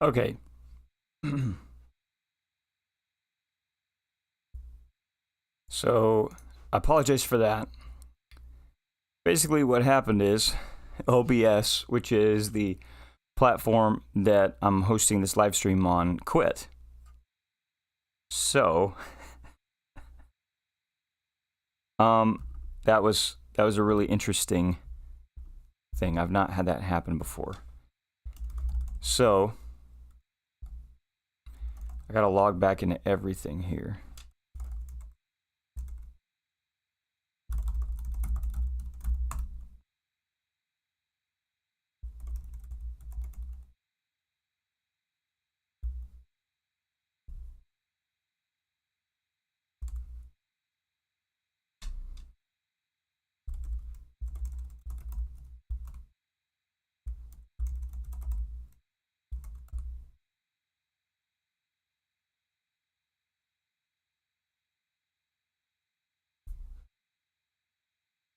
Okay. So, I apologize for that. Basically, what happened is OBS, which is the platform that I'm hosting this live stream on, quit. So, that was a really interesting thing. I've not had that happen before. So, I gotta log back into everything here.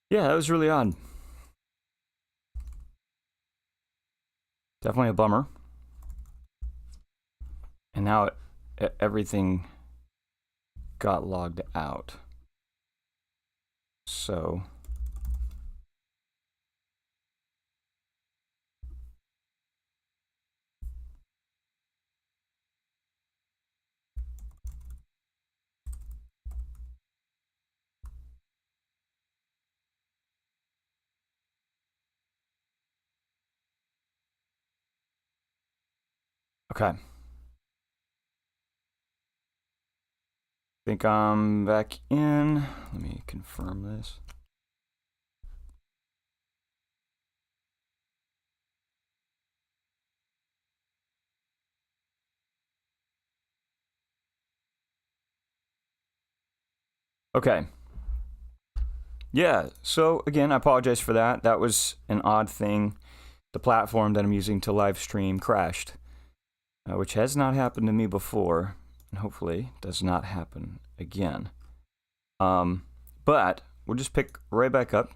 Yeah, that was really odd. Definitely a bummer. And now everything got logged out. So okay. Think I'm back in. Let me confirm this. Okay. Yeah, so again, I apologize for that. That was an odd thing. The platform that I'm using to live stream crashed, which has not happened to me before, and hopefully does not happen again. But we'll just pick right back up.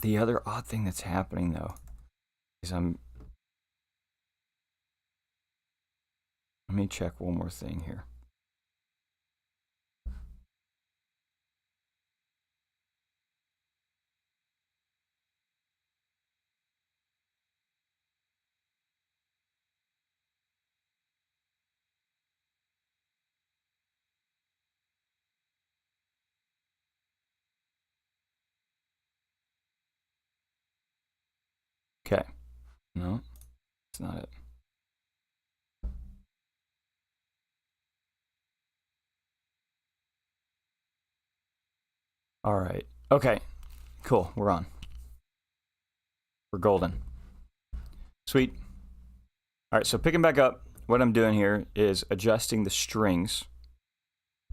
The other odd thing that's happening, though, is let me check one more thing here. Okay. No, it's not it. All right. Okay. Cool. We're on. We're golden. Sweet. All right. So picking back up, what I'm doing here is adjusting the strings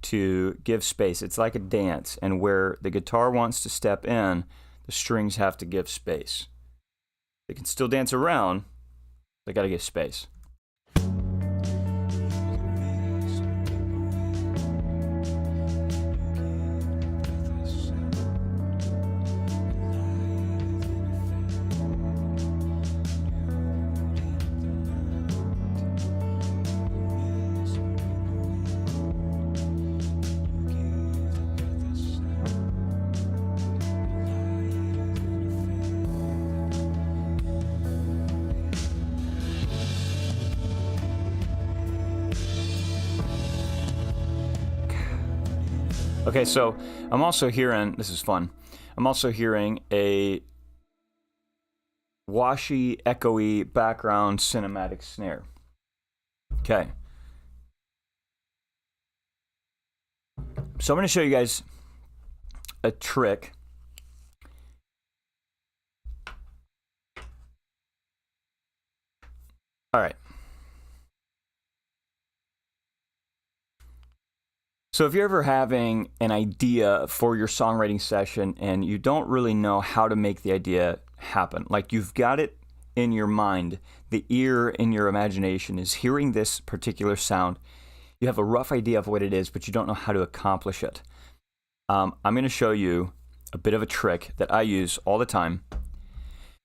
to give space. It's like a dance, and where the guitar wants to step in, the strings have to give space. They can still dance around, they gotta give space. Okay, so I'm also hearing, this is fun, I'm also hearing a washy, echoey background cinematic snare. Okay. So I'm going to show you guys a trick. All right. So if you're ever having an idea for your songwriting session and you don't really know how to make the idea happen, like you've got it in your mind, the ear in your imagination is hearing this particular sound, you have a rough idea of what it is, but you don't know how to accomplish it. I'm going to show you a bit of a trick that I use all the time.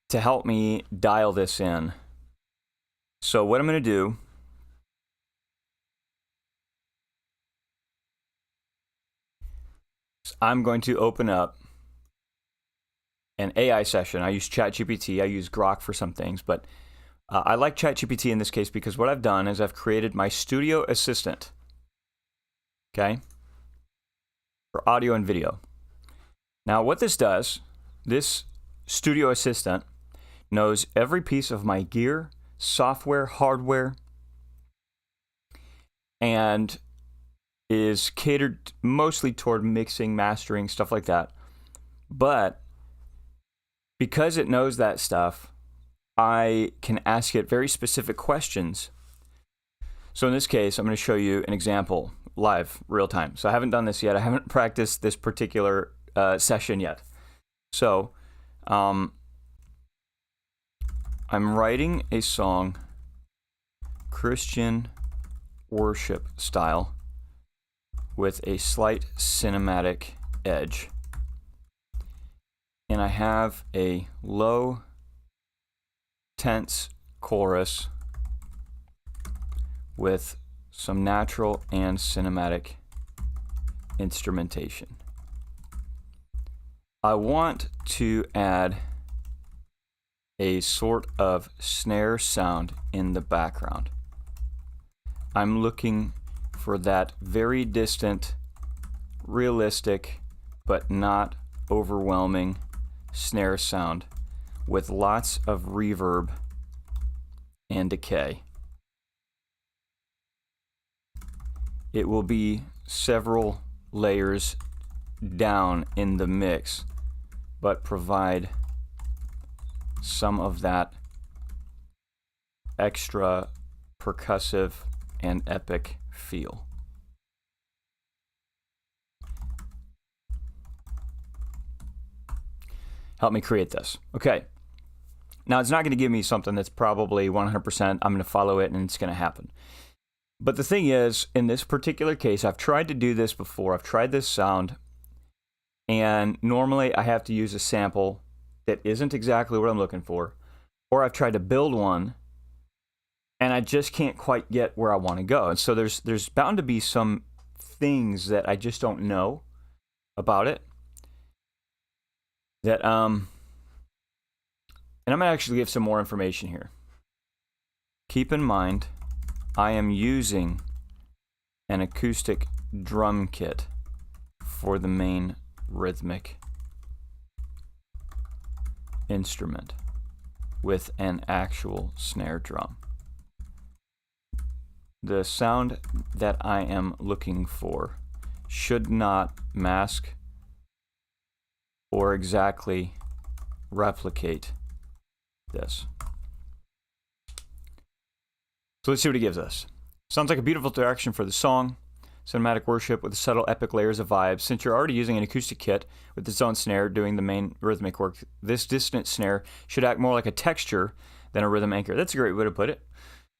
to help me dial this in. So what I'm going to do is I'm going to open up an AI session. I use ChatGPT. I use Grok for some things, but I like ChatGPT in this case because what I've done is I've created my studio assistant, okay, for audio and video. Now what this does, this studio assistant knows every piece of my gear, software, hardware, and is catered mostly toward mixing, mastering, stuff like that. But because it knows that stuff, I can ask it very specific questions. So in this case, I'm going to show you an example live, real time. So I haven't done this yet. I haven't practiced this particular session yet. So I'm writing a song, Christian worship style, with a slight cinematic edge. And I have a low, tense chorus with some natural and cinematic instrumentation. I want to add a sort of snare sound in the background. I'm looking for that very distant, realistic, but not overwhelming snare sound with lots of reverb and decay. It will be several layers down in the mix, but provide some of that extra percussive and epic feel. Help me create this. Okay. Now, it's not going to give me something that's probably 100%. I'm going to follow it and it's going to happen. But the thing is, in this particular case, I've tried to do this before. I've tried this sound, and normally I have to use a sample that isn't exactly what I'm looking for, or I've tried to build one, and I just can't quite get where I want to go. And so there's bound to be some things that I just don't know about it. That and I'm going to actually give some more information here. Keep in mind, I am using an acoustic drum kit for the main rhythmic instrument with an actual snare drum. The sound that I am looking for should not mask or exactly replicate this. So let's see what he gives us. Sounds like a beautiful direction for the song. Cinematic worship with subtle epic layers of vibes. Since you're already using an acoustic kit with its own snare doing the main rhythmic work, this dissonant snare should act more like a texture than a rhythm anchor. That's a great way to put it.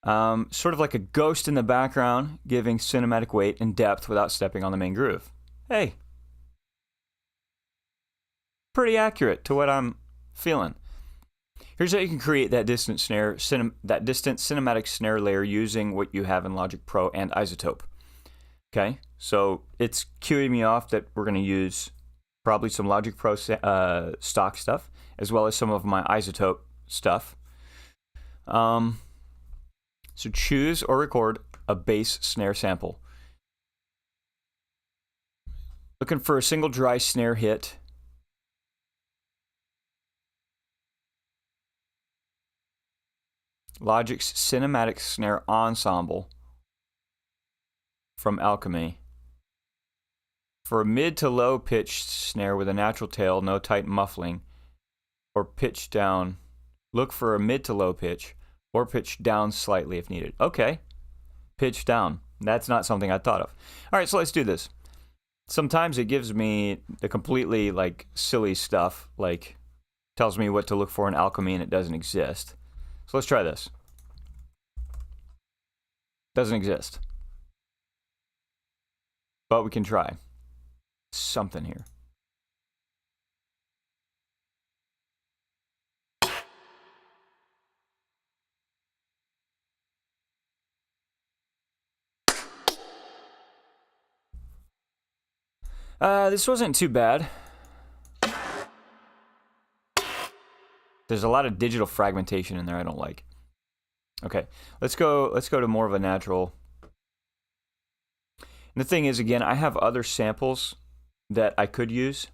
Sort of like a ghost in the background, giving cinematic weight and depth without stepping on the main groove. Hey. Pretty accurate to what I'm feeling. Here's how you can create that distant cinematic snare layer using what you have in Logic Pro and Isotope. Okay, so it's cueing me off that we're going to use probably some Logic Pro stock stuff, as well as some of my Isotope stuff. So choose or record a bass snare sample. Looking for a single dry snare hit. Logic's Cinematic Snare Ensemble from Alchemy. For a mid to low pitched snare with a natural tail, no tight muffling, or pitch down, look for a mid to low pitch, or pitch down slightly if needed. Okay, pitch down. That's not something I thought of. All right, so let's do this. Sometimes it gives me the completely silly stuff, like tells me what to look for in Alchemy and it doesn't exist. So let's try this. Doesn't exist. But we can try something here. This wasn't too bad. There's a lot of digital fragmentation in there I don't like. Okay, let's go to more of a natural. And the thing is, again, I have other samples that I could use,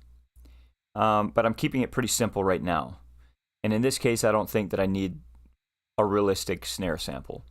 but I'm keeping it pretty simple right now. And in this case, I don't think that I need a realistic snare sample.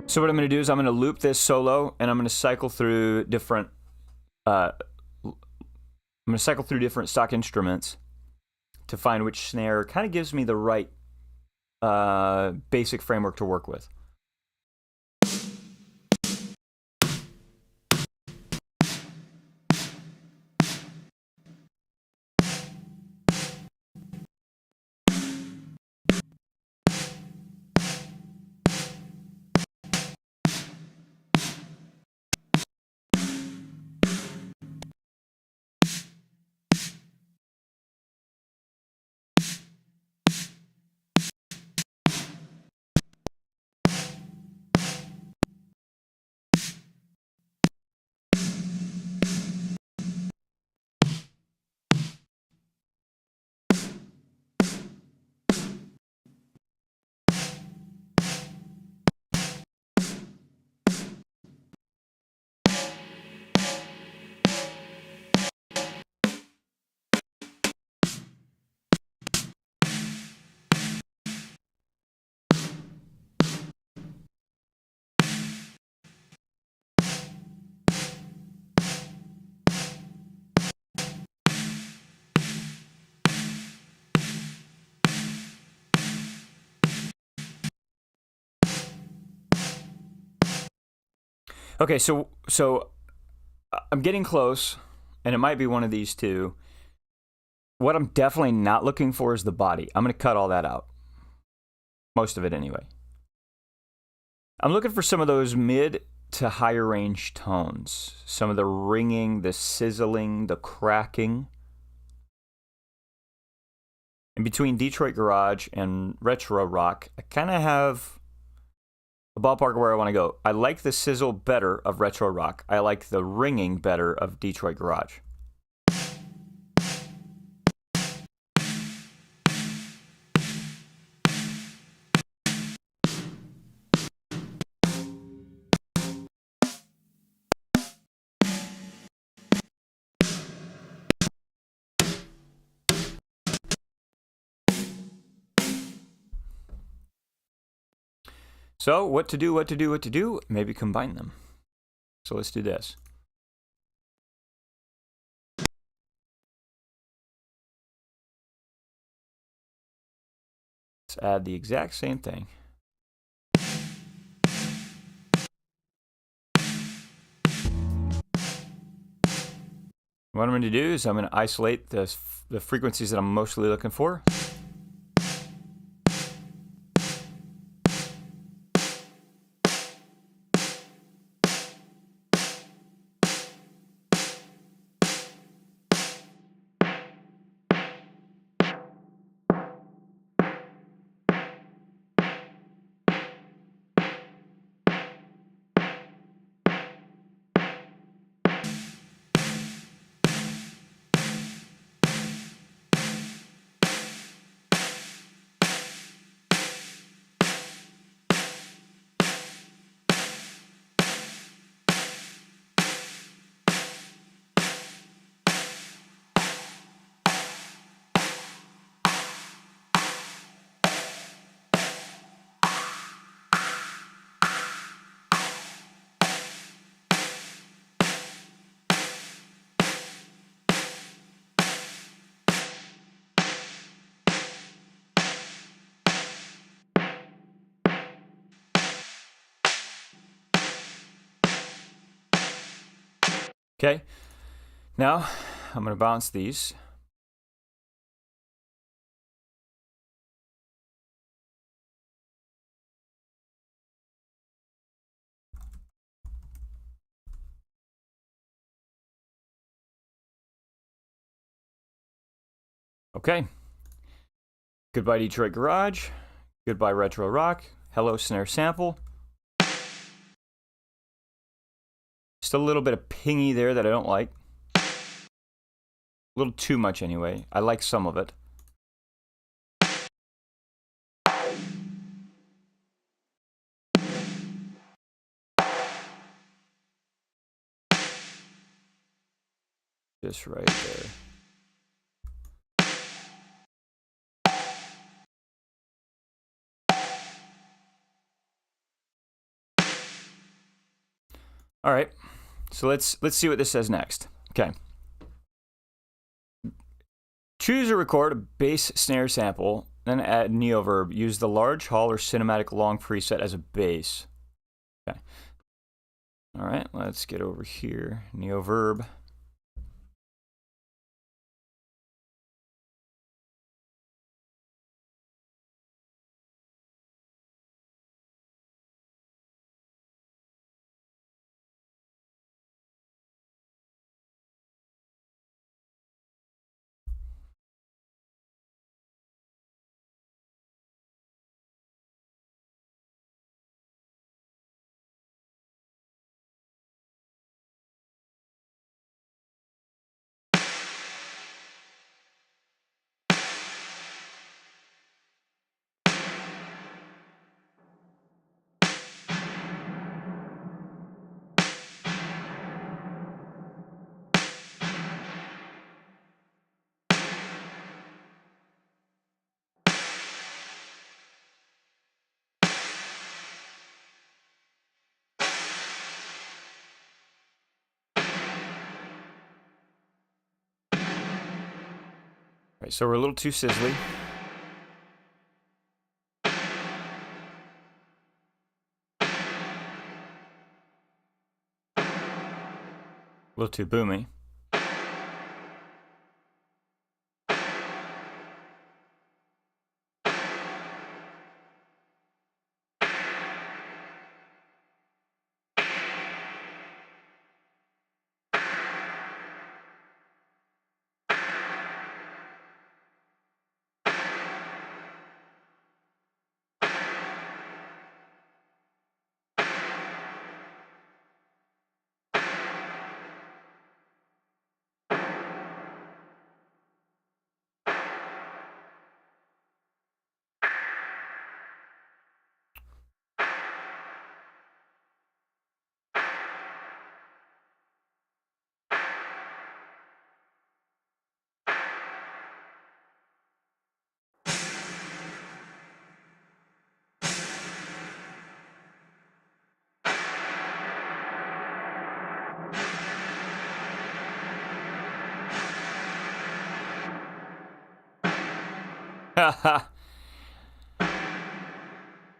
So what I'm going to do is I'm going to loop this solo, and I'm going to cycle through different stock instruments to find which snare kind of gives me the right basic framework to work with. Okay, so I'm getting close, and it might be one of these two. What I'm definitely not looking for is the body. I'm going to cut all that out. Most of it, anyway. I'm looking for some of those mid to higher range tones. Some of the ringing, the sizzling, the cracking. In between Detroit Garage and Retro Rock, I kind of have a ballpark where I want to go. I like the sizzle better of Retro Rock. I like the ringing better of Detroit Garage. So what to do? Maybe combine them. So let's do this. Let's add the exact same thing. What I'm going to do is I'm going to isolate the frequencies that I'm mostly looking for. Okay, now I'm going to bounce these. Okay. Goodbye Detroit Garage. Goodbye Retro Rock. Hello snare sample. Still a little bit of pingy there that I don't like. A little too much anyway. I like some of it. Just right there. All right, so let's see what this says next. Okay. Choose or record a bass snare sample, then add neoverb. Use the large hall or cinematic long preset as a bass. Okay. All right, let's get over here. Neoverb. All right, so we're a little too sizzly. A little too boomy.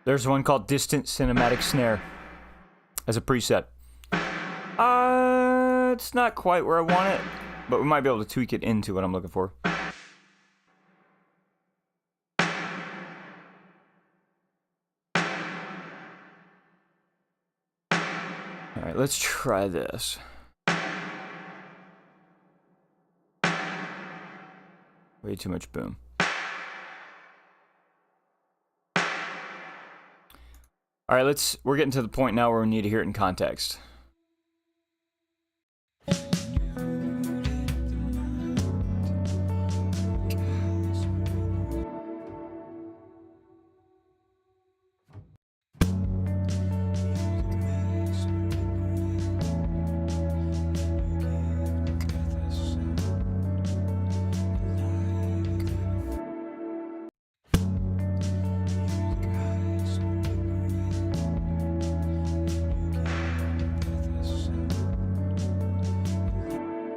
There's one called Distant Cinematic Snare as a preset. It's not quite where I want it, but we might be able to tweak it into what I'm looking for. All right, let's try this. Way too much boom. All right, we're getting to the point now where we need to hear it in context.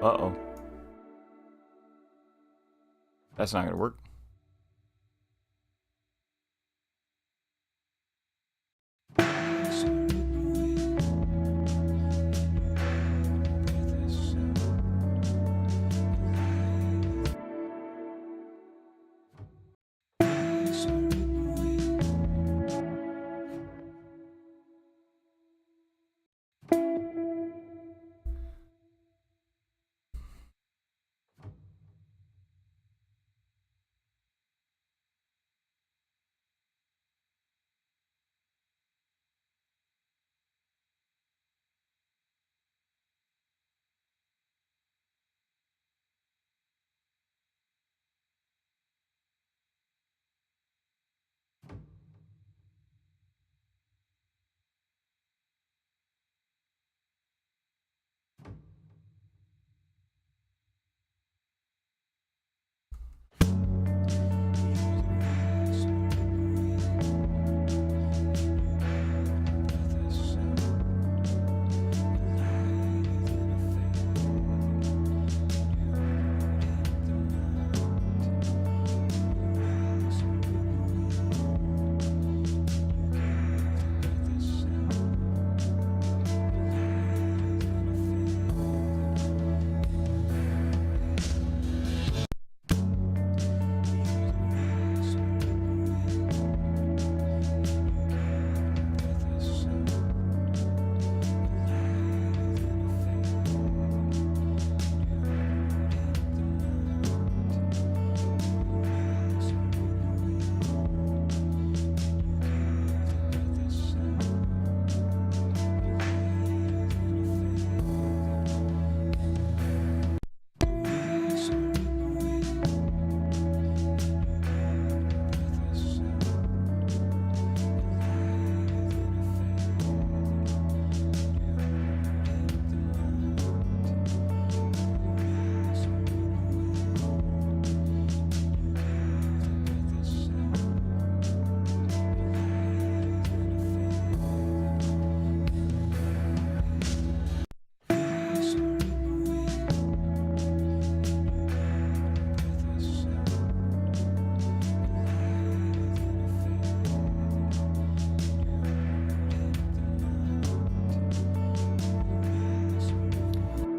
Uh-oh. That's not gonna work.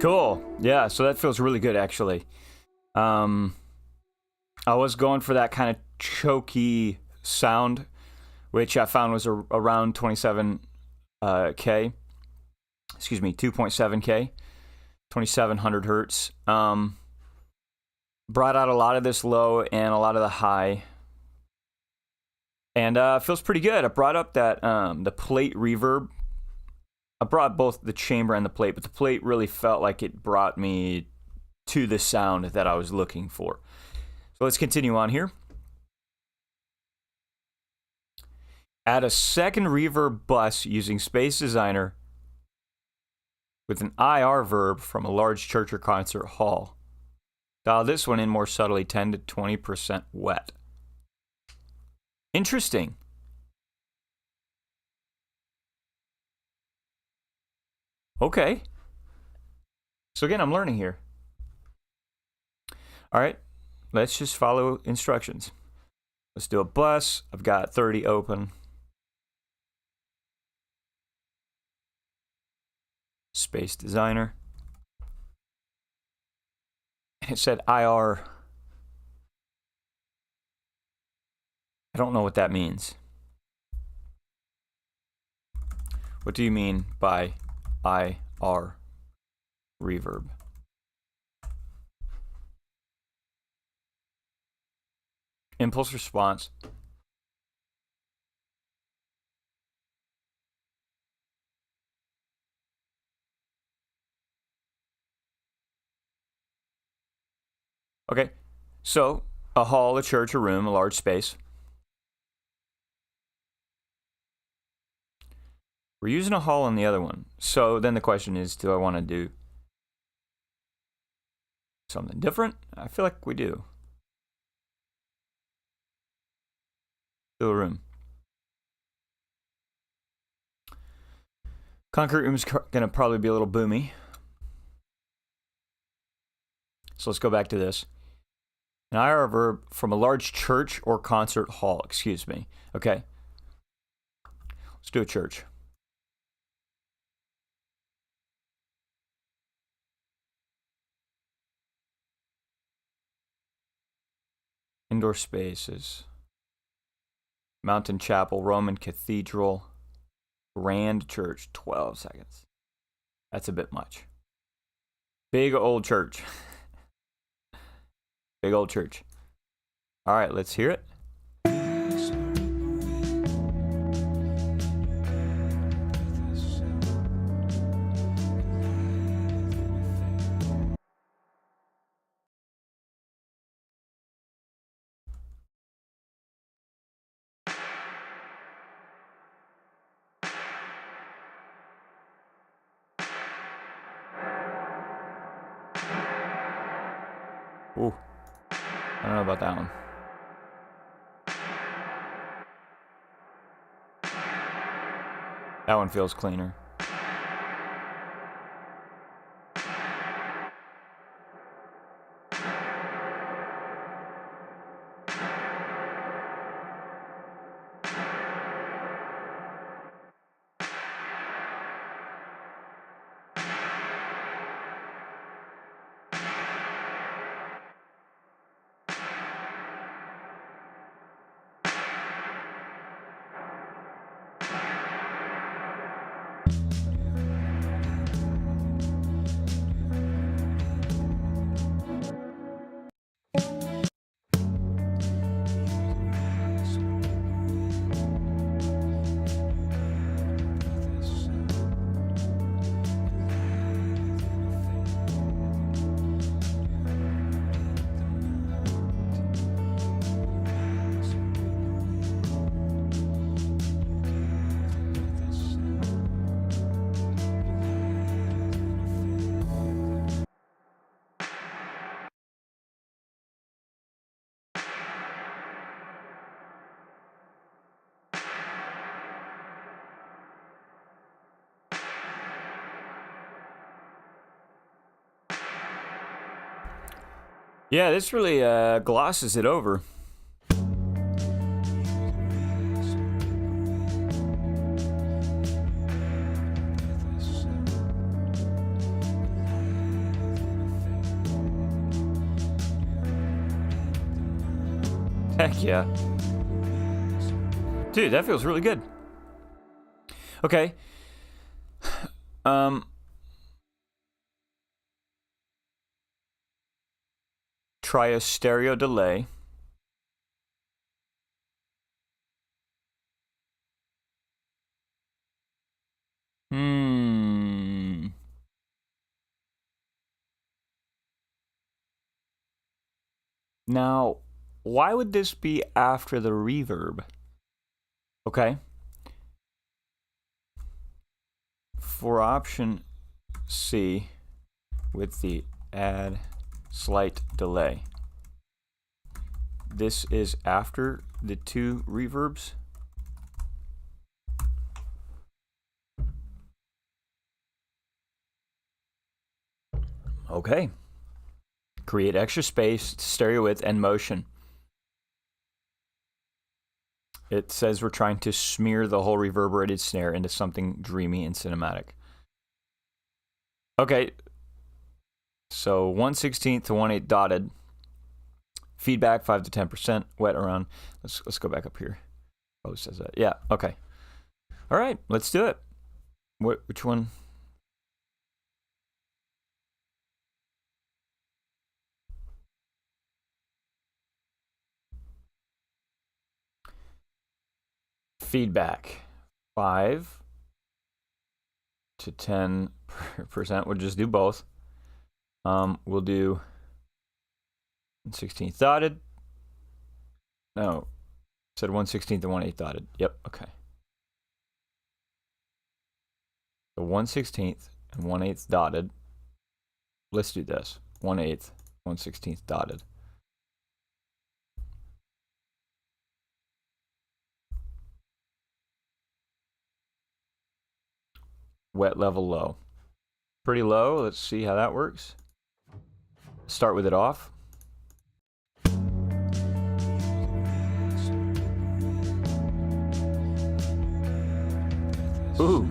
Cool. Yeah, so that feels really good, actually. I was going for that kind of choky sound, which I found was around 27K. Excuse me, 2.7K, 2700 hertz. Brought out a lot of this low and a lot of the high. And feels pretty good. I brought up that the plate reverb. I brought both the chamber and the plate, but the plate really felt like it brought me to the sound that I was looking for. So let's continue on here. Add a second reverb bus using Space Designer with an IR verb from a large church or concert hall. Dial this one in more subtly, 10 to 20% wet. Interesting. Okay. So again, I'm learning here. All right, let's just follow instructions. Let's do a bus. I've got 30 open. Space Designer. And it said IR. I don't know what that means. What do you mean by IR reverb? Impulse response. Okay, so a hall, a church, a room, a large space. We're using a hall on the other one. So then the question is, do I want to do something different? I feel like we do. Do a room. Concrete room's going to probably be a little boomy. So let's go back to this. An IR verb from a large church or concert hall. Excuse me. Okay. Let's do a church. Indoor spaces. Mountain Chapel, Roman Cathedral, Grand Church, 12 seconds. That's a bit much. Big old church. Big old church. All right, let's hear it. Ooh, I don't know about that one. That one feels cleaner. Yeah, this really glosses it over. Heck yeah. Dude, that feels really good. Okay. Try a stereo delay. Now, why would this be after the reverb? Okay. For option C, with the add slight delay, this is after the two reverbs. Okay. Create extra space, stereo width, and motion. It says we're trying to smear the whole reverberated snare into something dreamy and cinematic. Okay. So 1/16 to 1/8 dotted. Feedback 5 to 10%. Wet around. Let's go back up here. Oh, it says that. Yeah. Okay. All right. Let's do it. Which one? Feedback 5 to 10%. We'll just do both. We'll do 1/16 dotted. No, said 1/16 to 1/8 dotted. Yep. Okay. So 1/16 and 1/8 dotted. Let's do this. 1/8, 1/16 dotted. Wet level low. Pretty low. Let's see how that works. Start with it off. Ooh.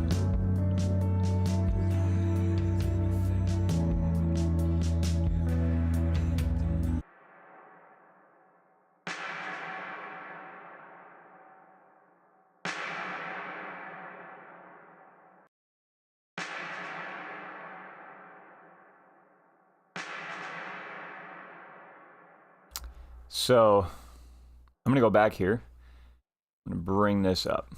So I'm going to go back here. I'm going to bring this up.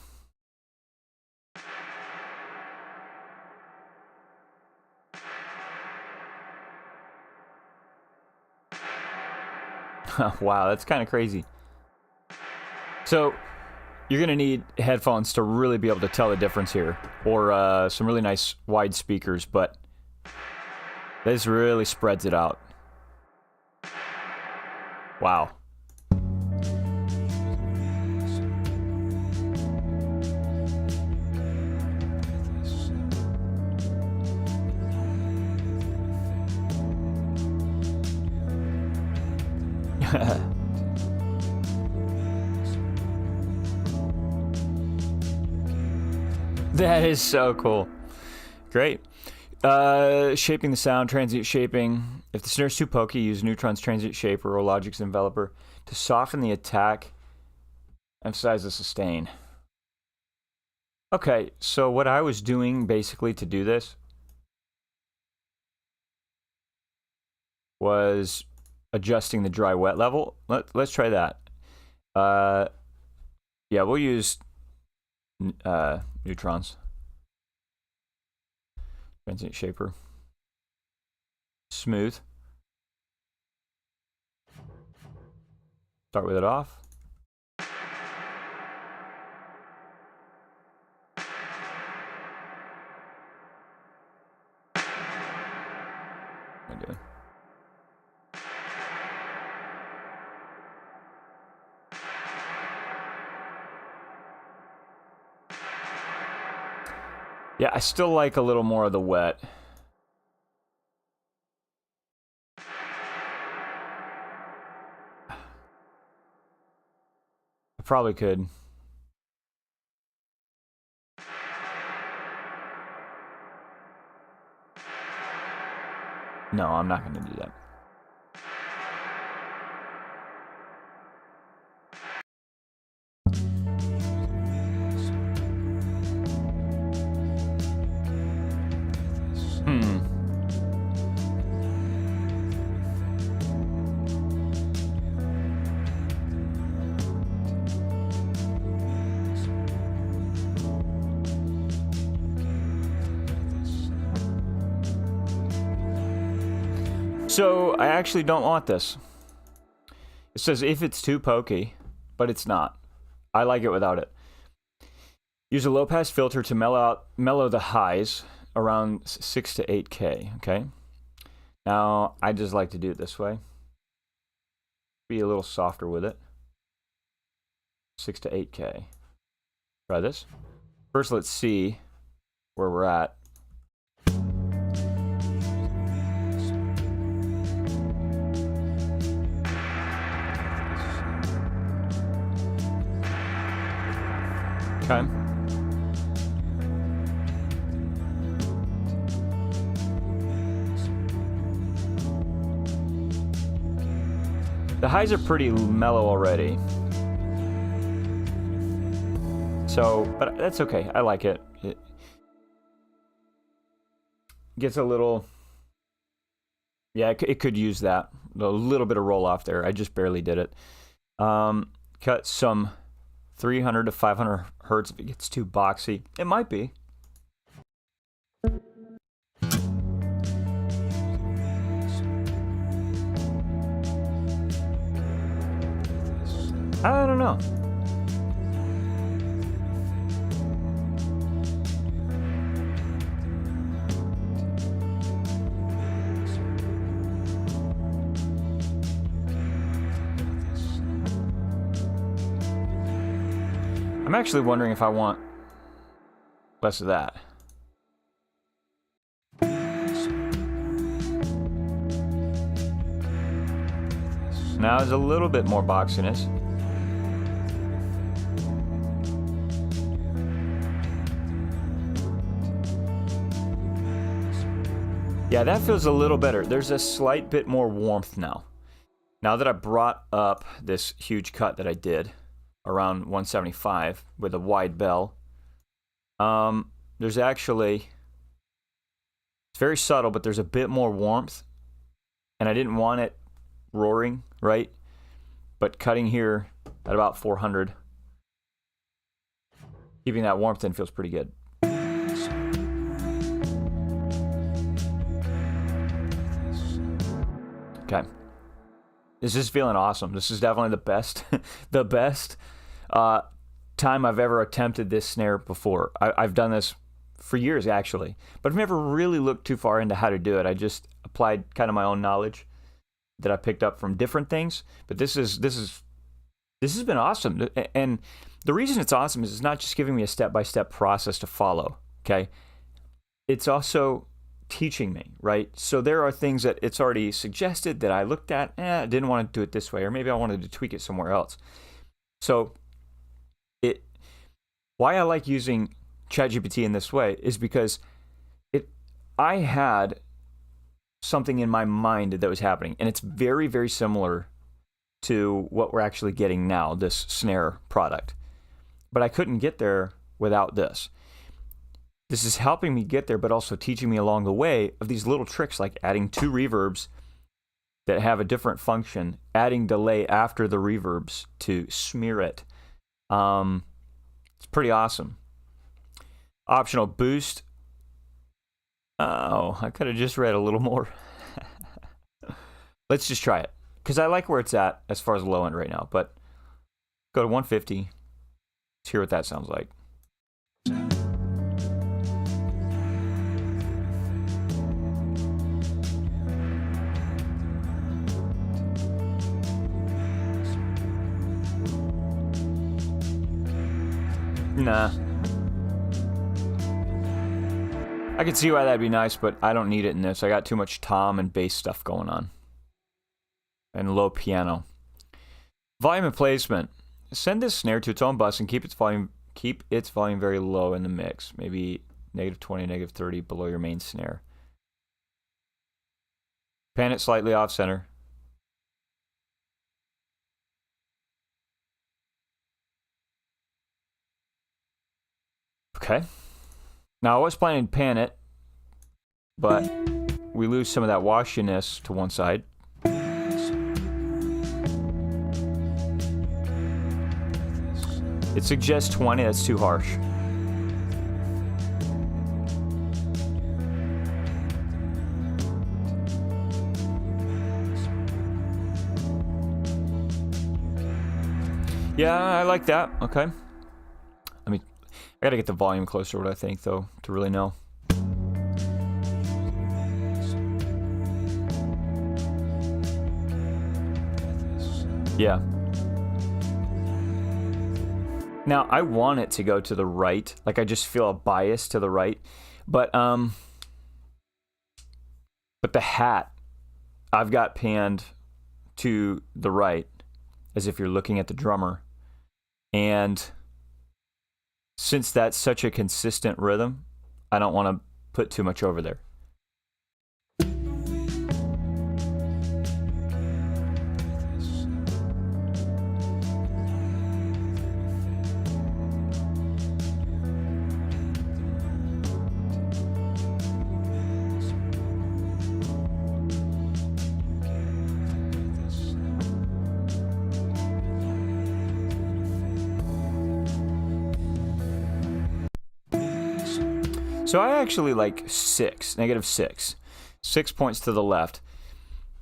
Wow, that's kind of crazy. So you're going to need headphones to really be able to tell the difference here, or some really nice wide speakers, but this really spreads it out. Wow. That is so cool. Great. Shaping the sound, transient shaping. If the snare's too pokey, use Neutron's transient shaper or Logic's enveloper to soften the attack, emphasize the sustain. Okay, so what I was doing basically to do this was adjusting the dry wet level. Let's try that. Yeah, we'll use Neutrons. Transient shaper. Smooth. Start with it off. I do. Yeah, I still like a little more of the wet. I probably could. No, I'm not going to do that. So, I actually don't want this. It says if it's too pokey, but it's not. I like it without it. Use a low-pass filter to mellow the highs around 6 to 8K, okay? Now, I just like to do it this way. Be a little softer with it. 6 to 8K. Try this. First, let's see where we're at. Okay. The highs are pretty mellow already. So, but that's okay. I like it. It gets a little... Yeah, it could use that. A little bit of roll off there. I just barely did it. Cut some 300 to 500 hertz if it gets too boxy. It might be. I don't know. I'm actually wondering if I want less of that. Now there's a little bit more boxiness. Yeah, that feels a little better. There's a slight bit more warmth now. Now that I brought up this huge cut that I did around 175 with a wide bell, there's actually, it's very subtle, but there's a bit more warmth, and I didn't want it roaring, right? But cutting here at about 400, keeping that warmth in feels pretty good. Okay. This is feeling awesome. This is definitely the best, the best time I've ever attempted this snare before. I've done this for years, actually, but I've never really looked too far into how to do it. I just applied kind of my own knowledge that I picked up from different things. But this has been awesome. And the reason it's awesome is it's not just giving me a step-by-step process to follow, okay? It's also teaching me, right? So there are things that it's already suggested that I looked at, I didn't want to do it this way, or maybe I wanted to tweak it somewhere else. So why I like using ChatGPT in this way is because I had something in my mind that was happening, and it's very, very similar to what we're actually getting now, this snare product. But I couldn't get there without this. This is helping me get there, but also teaching me along the way of these little tricks, like adding 2 reverbs that have a different function, adding delay after the reverbs to smear it. It's pretty awesome. Optional boost. Oh, I could have just read a little more. Let's just try it, because I like where it's at as far as low end right now. But go to 150. Let's hear what that sounds like. Nah. I could see why that'd be nice, but I don't need it in this. I got too much tom and bass stuff going on. And low piano. Volume and placement. send this snare to its own bus and keep its volume very low in the mix. Maybe -20, -30 below your main snare. Pan it slightly off center. Okay. Now I was planning to pan it, but we lose some of that washiness to one side. It suggests 20, that's too harsh. Yeah, I like that. Okay. I gotta get the volume closer to what I think, though, to really know. Yeah. Now, I want it to go to the right. Like, I just feel a bias to the right. But the hat, I've got panned to the right, as if you're looking at the drummer. And since that's such a consistent rhythm, I don't want to put too much over there. So I actually like -6. 6 points to the left,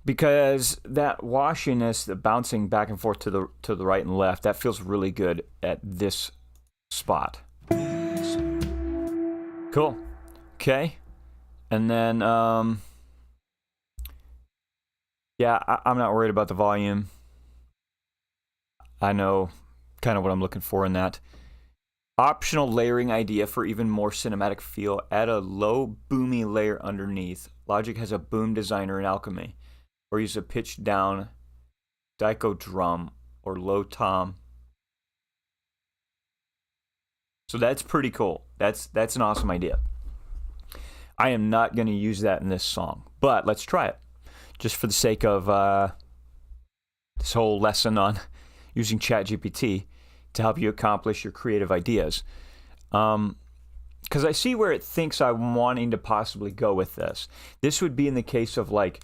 because that washiness, the bouncing back and forth to the right and left, that feels really good at this spot. Cool. Okay. And then, yeah, I'm not worried about the volume. I know kind of what I'm looking for in that. Optional layering idea for even more cinematic feel. Add a low boomy layer underneath. Logic has a boom designer in Alchemy. Or use a pitched down Daiko drum or low tom. So that's pretty cool. That's an awesome idea. I am not going to use that in this song, but let's try it. Just for the sake of this whole lesson on using ChatGPT to help you accomplish your creative ideas. Because I see where it thinks I'm wanting to possibly go with this. This would be in the case of, like,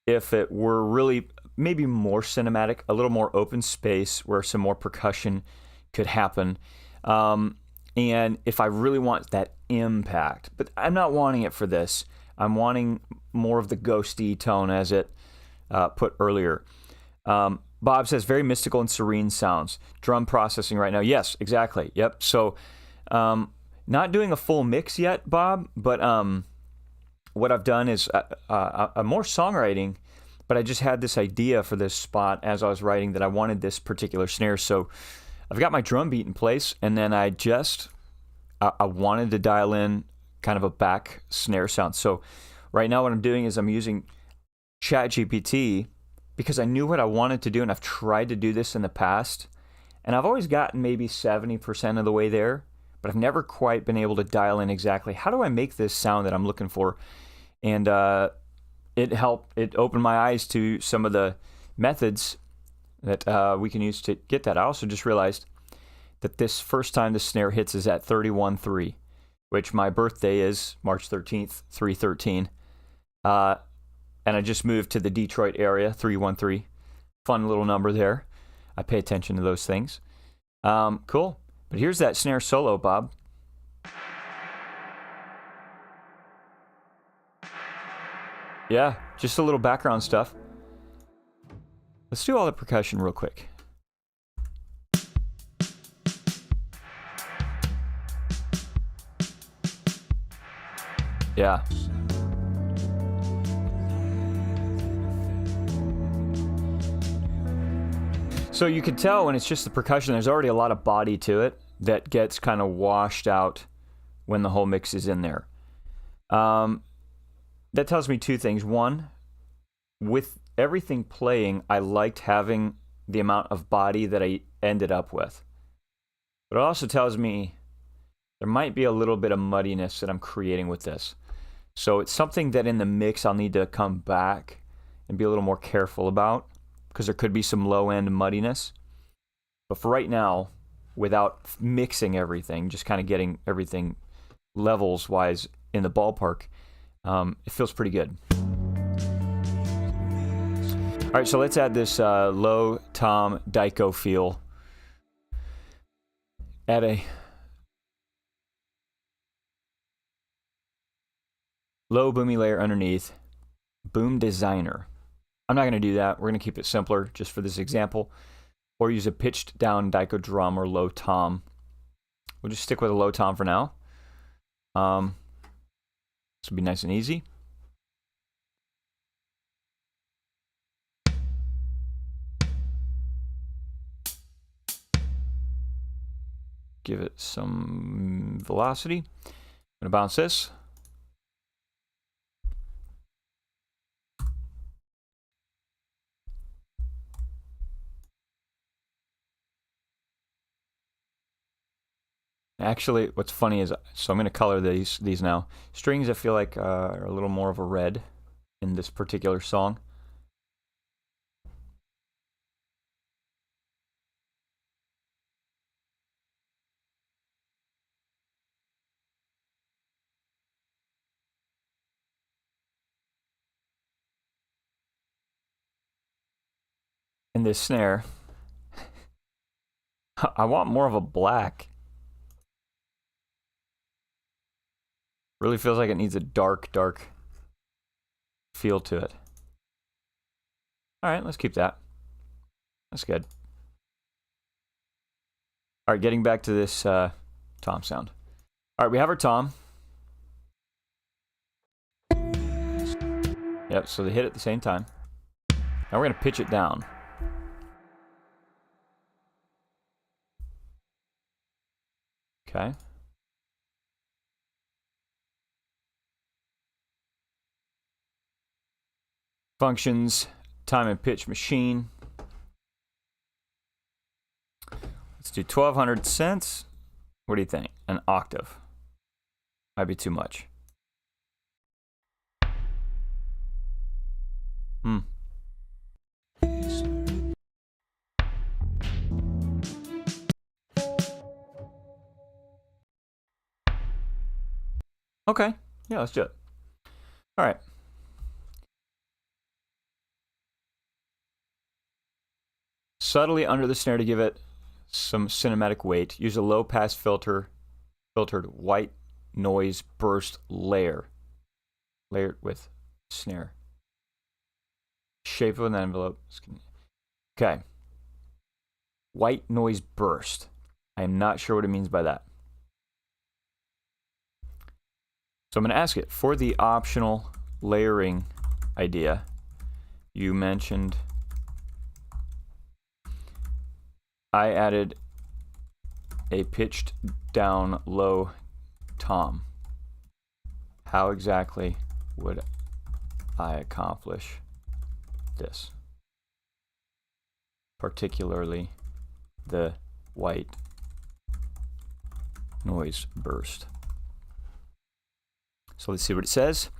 if it were really maybe more cinematic, a little more open space where some more percussion could happen. And if I really want that impact, but I'm not wanting it for this. I'm wanting more of the ghosty tone as it put earlier. Bob says, very mystical and serene sounds. Drum processing right now. Yes, exactly. Yep. So, not doing a full mix yet, Bob, but what I've done is I'm more songwriting, but I just had this idea for this spot as I was writing that I wanted this particular snare. So I've got my drum beat in place, and then I wanted to dial in kind of a back snare sound. So right now what I'm doing is I'm using ChatGPT, because I knew what I wanted to do, and I've tried to do this in the past, and I've always gotten maybe 70% of the way there, but I've never quite been able to dial in exactly how do I make this sound that I'm looking for. And it opened my eyes to some of the methods that we can use to get that. I also just realized that this first time the snare hits is at 31-3, which my birthday is March 13th, 313. And I just moved to the Detroit area, 313. Fun little number there. I pay attention to those things. Cool. But here's that snare solo, Bob. Yeah, just a little background stuff. Let's do all the percussion real quick. Yeah. So you can tell when it's just the percussion, there's already a lot of body to it that gets kind of washed out when the whole mix is in there. That tells me two things. One, with everything playing, I liked having the amount of body that I ended up with. But it also tells me there might be a little bit of muddiness that I'm creating with this. So it's something that in the mix I'll need to come back and be a little more careful about, because there could be some low-end muddiness. But for right now, without mixing everything, just kind of getting everything levels-wise in the ballpark, it feels pretty good. All right, so let's add this low tom Daiko feel. Add a low boomy layer underneath. Boom designer. I'm not going to do that. We're going to keep it simpler just for this example. Or use a pitched down Daiko drum or low tom. We'll just stick with a low tom for now. This will be nice and easy. Give it some velocity. I'm going to bounce this. Actually, what's funny is, so I'm going to color these now. Strings I feel like are a little more of a red in this particular song. In this snare, I want more of a black. Really feels like it needs a dark feel to it. All right, let's keep that. That's good. All right, getting back to this tom sound. All right, we have our tom. Yep, so they hit at the same time. Now we're going to pitch it down. Okay. Functions, time and pitch machine. Let's do 1200 cents. What do you think? An octave. Might be too much. Okay. Yeah, let's do it. All right. Subtly under the snare to give it some cinematic weight. Use a low pass filtered white noise burst layer. Layered with snare. Shape of an envelope. Okay. White noise burst. I am not sure what it means by that. So I'm going to ask it, for the optional layering idea, you mentioned I added a pitched down low tom. How exactly would I accomplish this? Particularly the white noise burst. So let's see what it says.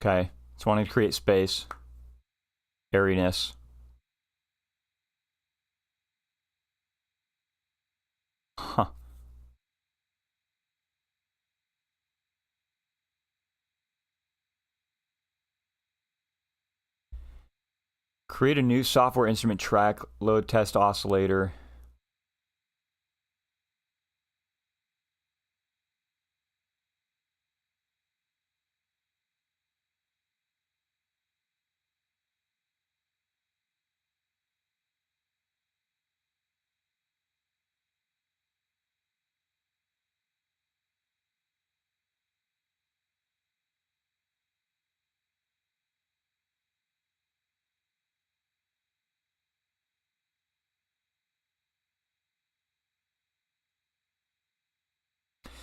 Okay, it's wanting to create space, airiness. Huh. Create a new software instrument track, load test oscillator.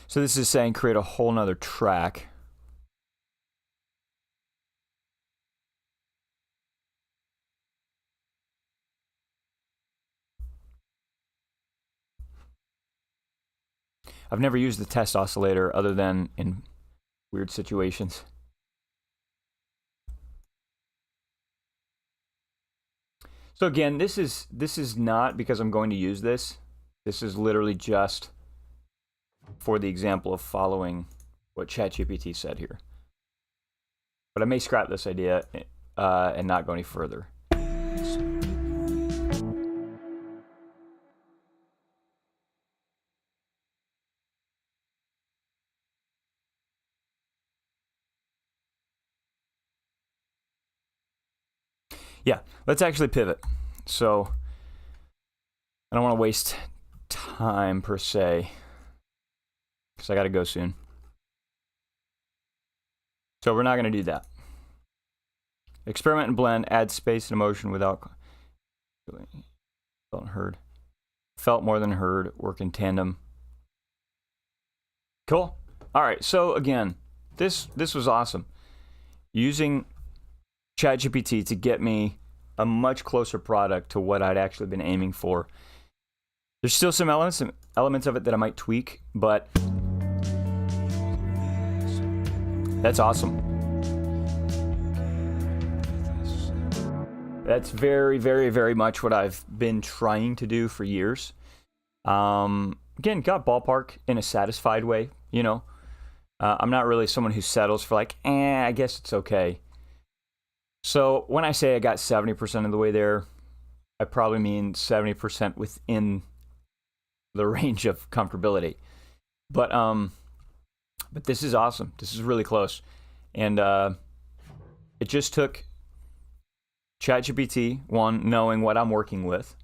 So this is saying create a whole nother track. I've never used the test oscillator other than in weird situations. So again, this is not because I'm going to use this. This is literally just for the example of following what ChatGPT said here. But I may scrap this idea and not go any further. Yeah, let's actually pivot. So I don't want to waste time per se, because I got to go soon. So we're not going to do that. Experiment and blend, add space and emotion without felt heard. Felt more than heard, work in tandem. Cool. All right, so again, this was awesome. Using ChatGPT to get me a much closer product to what I'd actually been aiming for. There's still some elements of it that I might tweak, but that's awesome. That's very, very, very much what I've been trying to do for years. Again, got ballpark in a satisfied way, you know. I'm not really someone who settles for like, I guess it's okay. So when I say I got 70% of the way there, I probably mean 70% within the range of comfortability. But this is awesome. This is really close. And it just took ChatGPT, one, knowing what I'm working with,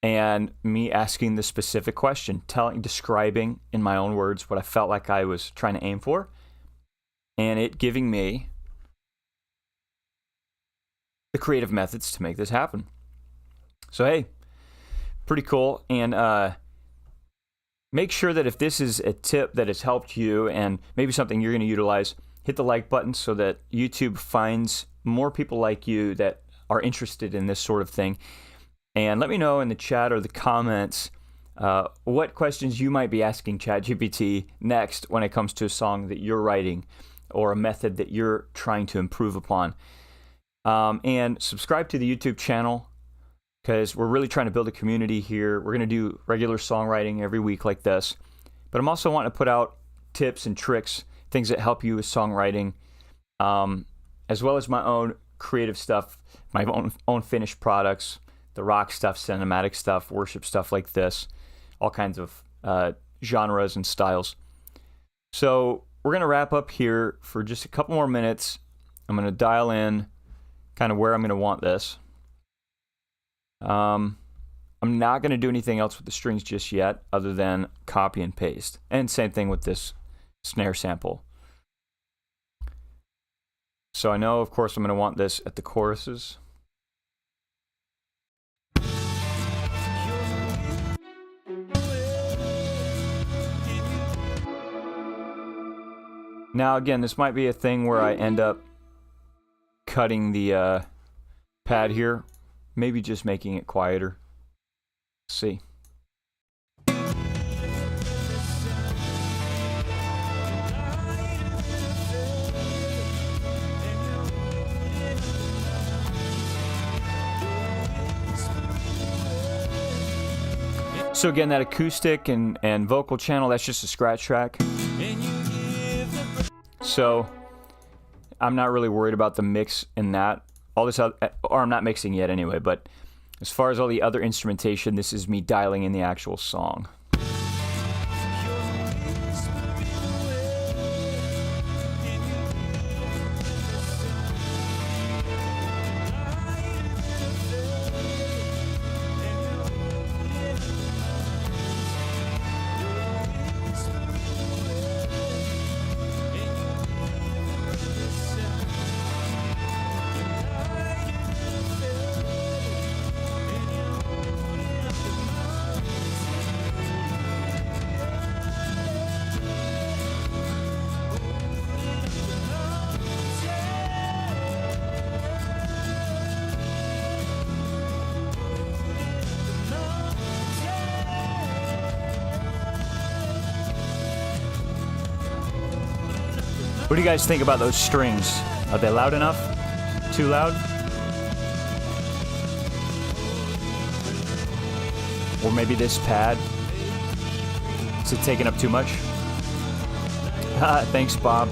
and me asking the specific question, describing in my own words what I felt like I was trying to aim for, and it giving me the creative methods to make this happen. So hey, pretty cool. And make sure that if this is a tip that has helped you and maybe something you're going to utilize, hit the like button so that YouTube finds more people like you that are interested in this sort of thing. And let me know in the chat or the comments what questions you might be asking ChatGPT next when it comes to a song that you're writing or a method that you're trying to improve upon. And subscribe to the YouTube channel, because we're really trying to build a community here. We're going to do regular songwriting every week like this. But I'm also wanting to put out tips and tricks, things that help you with songwriting, as well as my own creative stuff, my own finished products, the rock stuff, cinematic stuff, worship stuff like this, all kinds of genres and styles. So we're going to wrap up here for just a couple more minutes. I'm going to dial in kind of where I'm going to want this. I'm not going to do anything else with the strings just yet other than copy and paste. And same thing with this snare sample. So I know, of course, I'm going to want this at the choruses. Now, again, this might be a thing where I end up cutting the pad here, maybe just making it quieter. Let's see. So again, that acoustic and vocal channel, that's just a scratch track. So I'm not really worried about the mix in that. All this, or I'm not mixing yet anyway, but as far as all the other instrumentation, this is me dialing in the actual song. What do you guys think about those strings? Are they loud enough? Too loud? Or maybe this pad? Is it taking up too much? Thanks, Bob.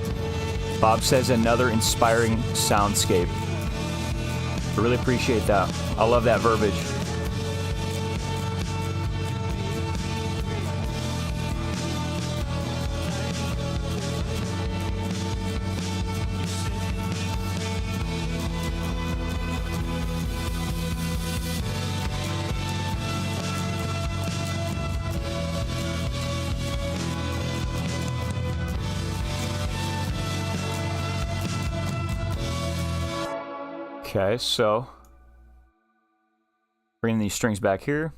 Bob says another inspiring soundscape. I really appreciate that. I love that verbiage. Okay, so bringing these strings back here.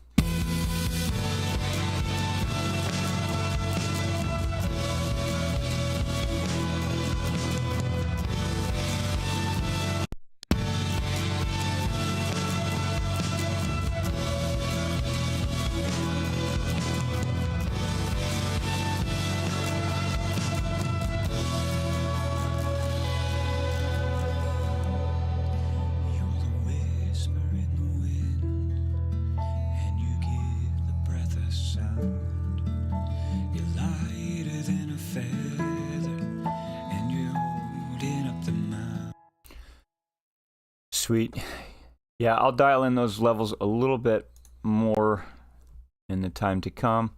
Sweet. Yeah, I'll dial in those levels a little bit more in the time to come.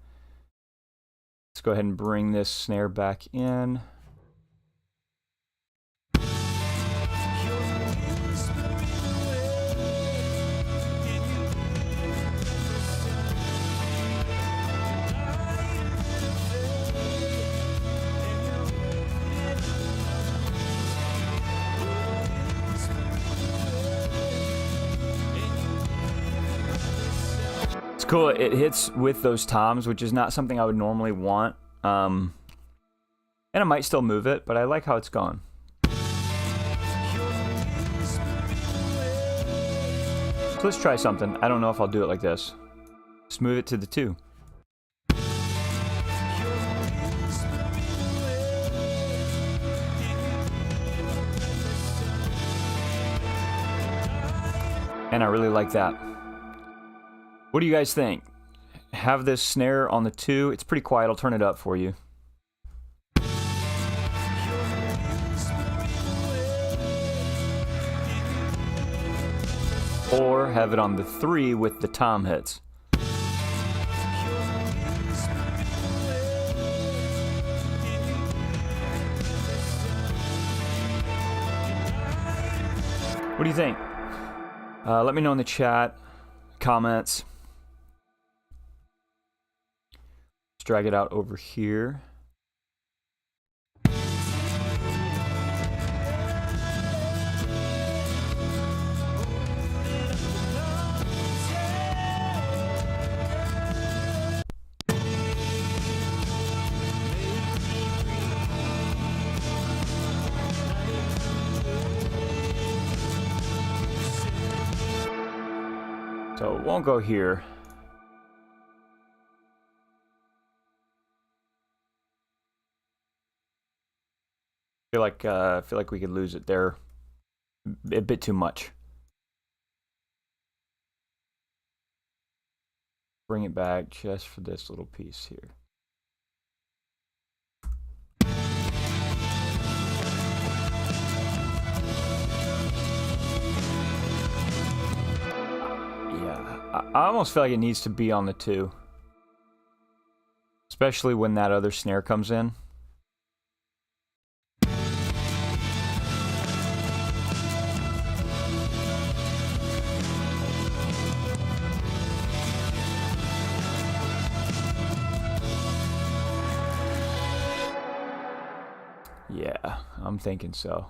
Let's go ahead and bring this snare back in. Cool, it hits with those toms, which is not something I would normally want. And I might still move it, but I like how it's gone. So let's try something. I don't know if I'll do it like this. Just move it to the 2. And I really like that. What do you guys think? Have this snare on the 2. It's pretty quiet. I'll turn it up for you. Or have it on the 3 with the tom hits. What do you think? Let me know in the chat, comments. Drag it out over here. So it won't go here. I feel like we could lose it there a bit too much. Bring it back just for this little piece here. Yeah, I almost feel like it needs to be on the 2. Especially when that other snare comes in. Yeah, I'm thinking so.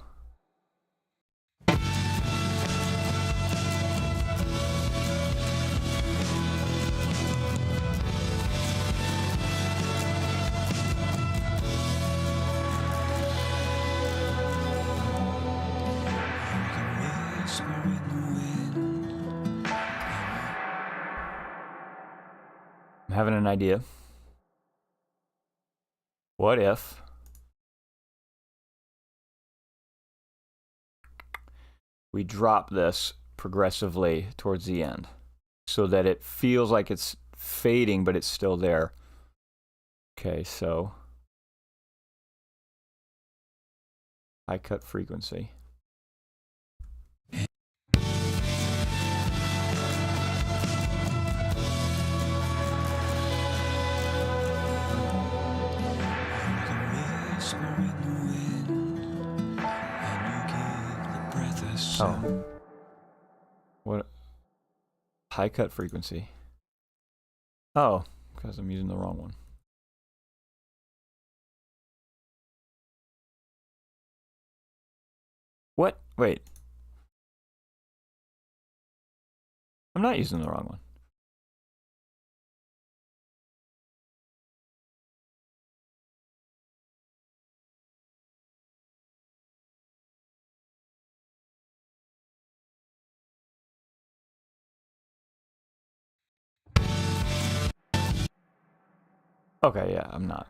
I'm having an idea. What if we drop this progressively towards the end so that it feels like it's fading, but it's still there. Okay, so high cut frequency. Oh. What? High cut frequency. Oh, because I'm using the wrong one. What? Wait. I'm not using the wrong one. Okay, yeah, I'm not.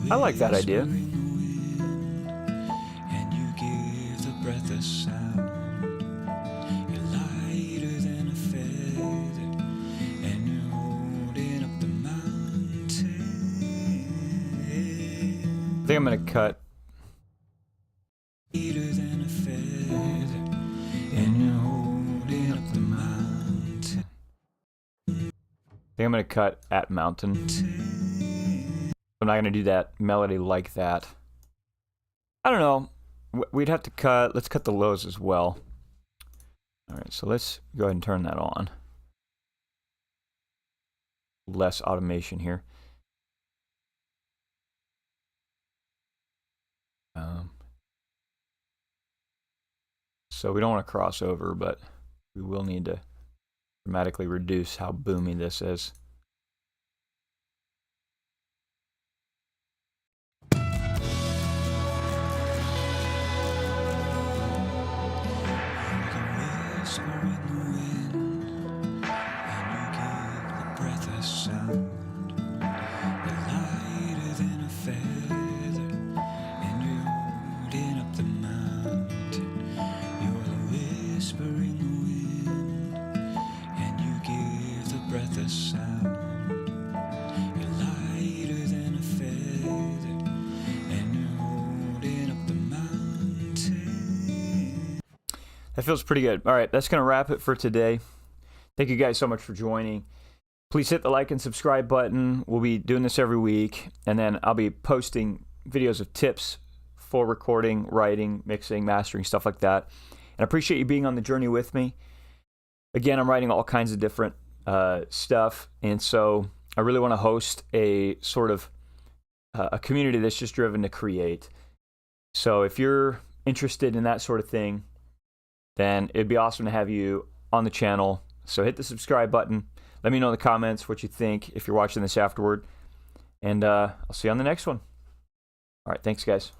I like that idea. I think I'm going to cut. I think I'm going to cut at mountain. I'm not going to do that melody like that. I don't know. We'd have to cut. Let's cut the lows as well. All right, so let's go ahead and turn that on. Less automation here. So we don't want to cross over, but we will need to dramatically reduce how boomy this is. That feels pretty good. All right, that's going to wrap it for today. Thank you guys so much for joining. Please hit the like and subscribe button. We'll be doing this every week, and then I'll be posting videos of tips for recording, writing, mixing, mastering, stuff like that. And I appreciate you being on the journey with me. Again, I'm writing all kinds of different stuff, and so I really want to host a sort of a community that's just driven to create. So if you're interested in that sort of thing, then it'd be awesome to have you on the channel. So hit the subscribe button. Let me know in the comments what you think if you're watching this afterward. And I'll see you on the next one. All right, thanks, guys.